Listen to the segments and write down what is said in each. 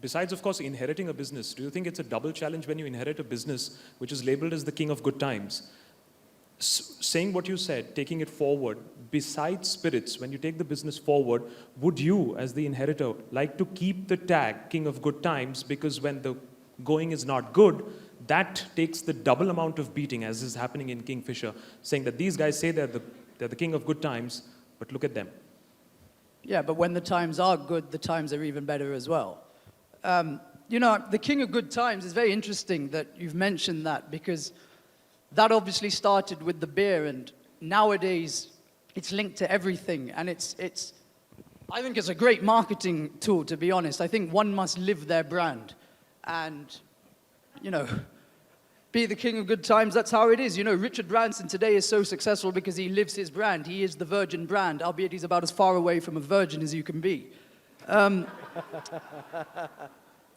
Besides, of course, inheriting a business, do you think it's a double challenge when you inherit a business which is labeled as the king of good times? Saying what you said, taking it forward, besides spirits, when you take the business forward, would you, as the inheritor, like to keep the tag king of good times, because when the going is not good, that takes the double amount of beating, as is happening in Kingfisher, saying that these guys say they're the king of good times, but look at them. Yeah, but when the times are good, the times are even better as well. The king of good times is very interesting that you've mentioned that, because that obviously started with the beer, and nowadays it's linked to everything. And I think it's a great marketing tool, to be honest. I think one must live their brand and, be the king of good times. That's how it is. Richard Branson today is so successful because he lives his brand. He is the virgin brand, albeit he's about as far away from a virgin as you can be.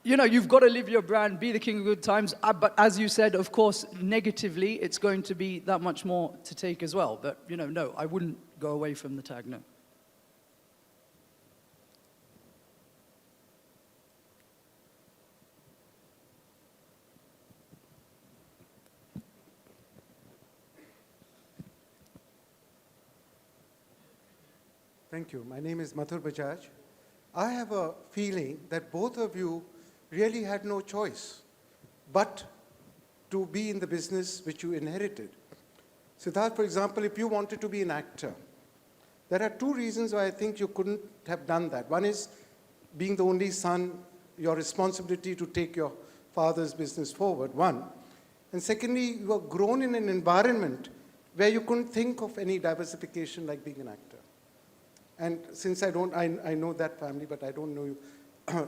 You've got to live your brand, be the king of good times. But as you said, of course, negatively, it's going to be that much more to take as well. But, no, I wouldn't go away from the tag, no. Thank you. My name is Mathur Bajaj. I have a feeling that both of you really had no choice but to be in the business which you inherited. Sidhartha, for example, if you wanted to be an actor, there are two reasons why I think you couldn't have done that. One is being the only son, your responsibility to take your father's business forward, one. And secondly, you were grown in an environment where you couldn't think of any diversification like being an actor. And since I know that family, but I don't know you.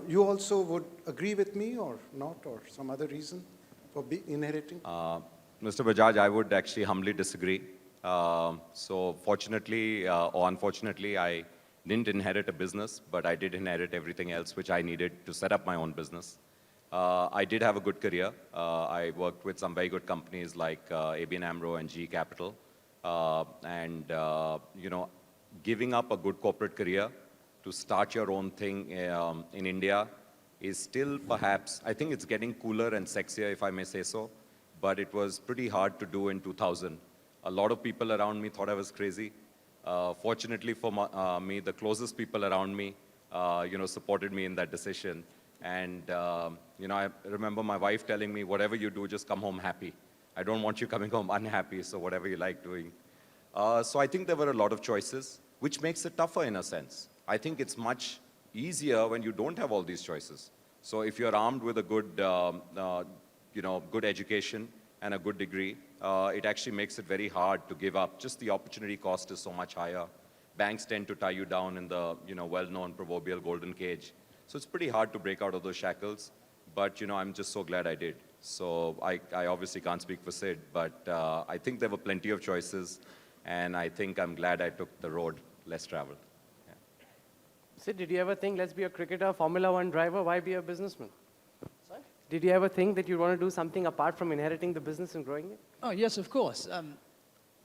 You also would agree with me or not, or some other reason for inheriting? Mr. Bajaj, I would actually humbly disagree. So fortunately or unfortunately, I didn't inherit a business, but I did inherit everything else which I needed to set up my own business. I did have a good career. I worked with some very good companies like ABN AMRO and GE Capital. Giving up a good corporate career to start your own thing in India is still perhaps, I think it's getting cooler and sexier, if I may say so, but it was pretty hard to do in 2000. A lot of people around me thought I was crazy. Fortunately for me, the closest people around me, supported me in that decision. And, I remember my wife telling me, whatever you do, just come home happy. I don't want you coming home unhappy, so whatever you like doing. So I think there were a lot of choices, which makes it tougher in a sense. I think it's much easier when you don't have all these choices. So if you're armed with a good, good education and a good degree, it actually makes it very hard to give up. Just the opportunity cost is so much higher. Banks tend to tie you down in the, well-known proverbial golden cage. So it's pretty hard to break out of those shackles. But, I'm just so glad I did. So I obviously can't speak for Sid, but I think there were plenty of choices. And I think I'm glad I took the road less traveled. Yeah. Sid, did you ever think, let's be a cricketer, Formula One driver, why be a businessman? Sorry? Did you ever think that you'd want to do something apart from inheriting the business and growing it? Oh, yes, of course.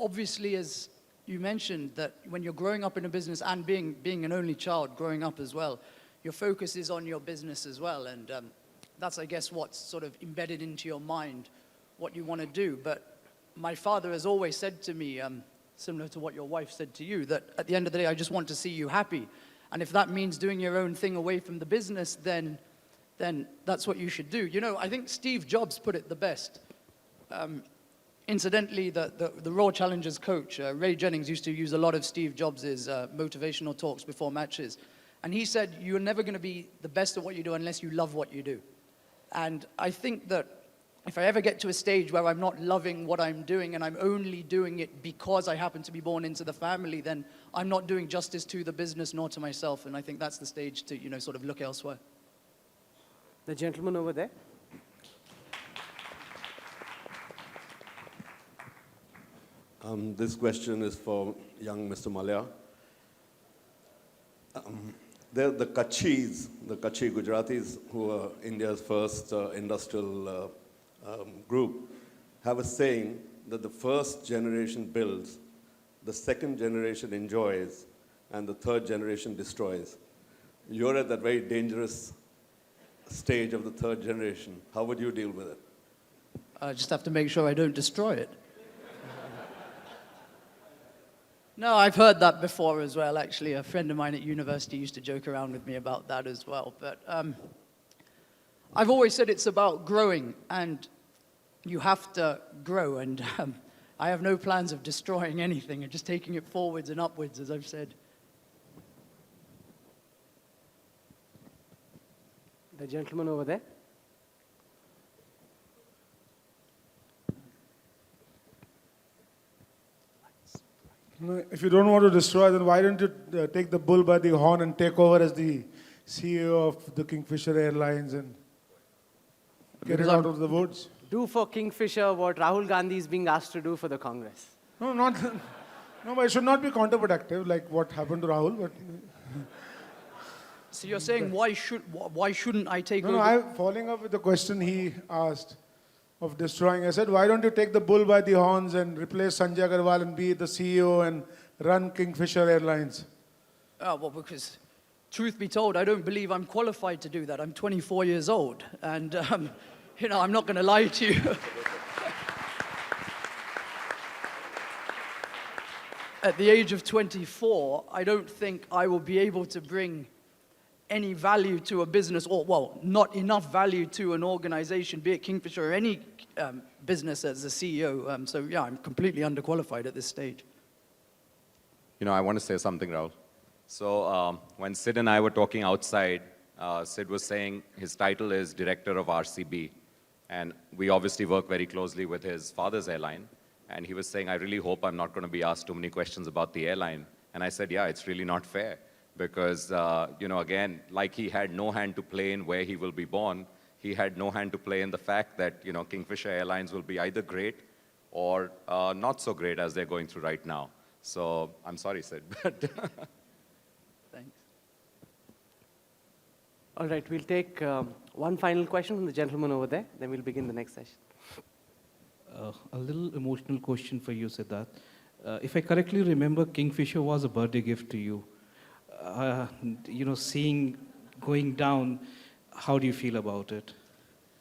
Obviously, as you mentioned, that when you're growing up in a business and being an only child growing up as well, your focus is on your business as well. And that's, I guess, what's sort of embedded into your mind, what you want to do. But my father has always said to me, similar to what your wife said to you, that at the end of the day, I just want to see you happy. And if that means doing your own thing away from the business, then that's what you should do. I think Steve Jobs put it the best. Incidentally, the Raw Challengers coach, Ray Jennings, used to use a lot of Steve Jobs' motivational talks before matches. And he said, you're never going to be the best at what you do unless you love what you do. And I think that if I ever get to a stage where I'm not loving what I'm doing and I'm only doing it because I happen to be born into the family, then I'm not doing justice to the business nor to myself. And I think that's the stage to, sort of look elsewhere. The gentleman over there. This question is for young Mr. Mallya. The Kachis, the Kachi Gujaratis, who are India's first industrial group, have a saying that the first generation builds, the second generation enjoys, and the third generation destroys. You're at that very dangerous stage of the third generation, how would you deal with it? I just have to make sure I don't destroy it. No, I've heard that before as well. Actually, a friend of mine at university used to joke around with me about that as well. But I've always said it's about growing, and you have to grow. And I have no plans of destroying anything and just taking it forwards and upwards, as I've said. The gentleman over there. No, if you don't want to destroy, then why don't you take the bull by the horn and take over as the CEO of the Kingfisher Airlines and get Because it I'm- out of the woods? Do for Kingfisher what Rahul Gandhi is being asked to do for the Congress. No, not. No, but it should not be counterproductive like what happened to Rahul. But So you're saying why shouldn't I take no, over? I'm following up with the question he asked of destroying. I said, why don't you take the bull by the horns and replace Sanjay Agarwal and be the CEO and run Kingfisher Airlines? Well, because truth be told, I don't believe I'm qualified to do that. I'm 24 years old, and I'm not going to lie to you. At the age of 24, I don't think I will be able to bring any value to a business, or, well, not enough value to an organization, be it Kingfisher or any business as a CEO. So, yeah, I'm completely underqualified at this stage. I want to say something, Rahul. So when Sid and I were talking outside, Sid was saying his title is Director of RCB. And we obviously work very closely with his father's airline. And he was saying, I really hope I'm not going to be asked too many questions about the airline. And I said, yeah, it's really not fair. Because, again, like he had no hand to play in where he will be born, he had no hand to play in the fact that, Kingfisher Airlines will be either great or not so great as they're going through right now. So I'm sorry, Sid, but... Thanks. All right, we'll take one final question from the gentleman over there, then we'll begin the next session. A little emotional question for you, Sidharth. If I correctly remember, Kingfisher was a birthday gift to you. Seeing going down, how do you feel about it?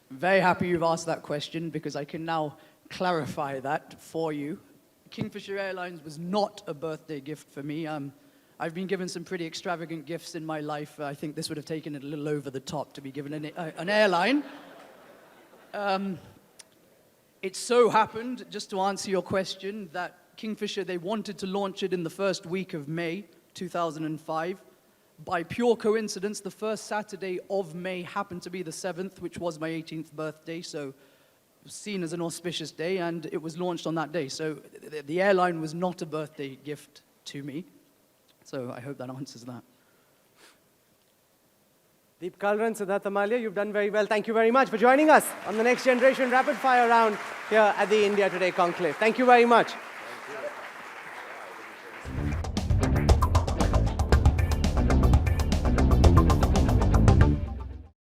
Very happy you've asked that question because I can now clarify that for you. Kingfisher Airlines was not a birthday gift for me. I've been given some pretty extravagant gifts in my life. I think this would have taken it a little over the top to be given an airline. It so happened, just to answer your question, that Kingfisher, they wanted to launch it in the first week of May 2005. By pure coincidence, the first Saturday of May happened to be the 7th, which was my 18th birthday, so it was seen as an auspicious day, and it was launched on that day. So the airline was not a birthday gift to me. So I hope that answers that. Deep Kalra and Sidhartha Mallya, you've done very well. Thank you very much for joining us on the Next Generation Rapid Fire round here at the India Today Conclave. Thank you very much.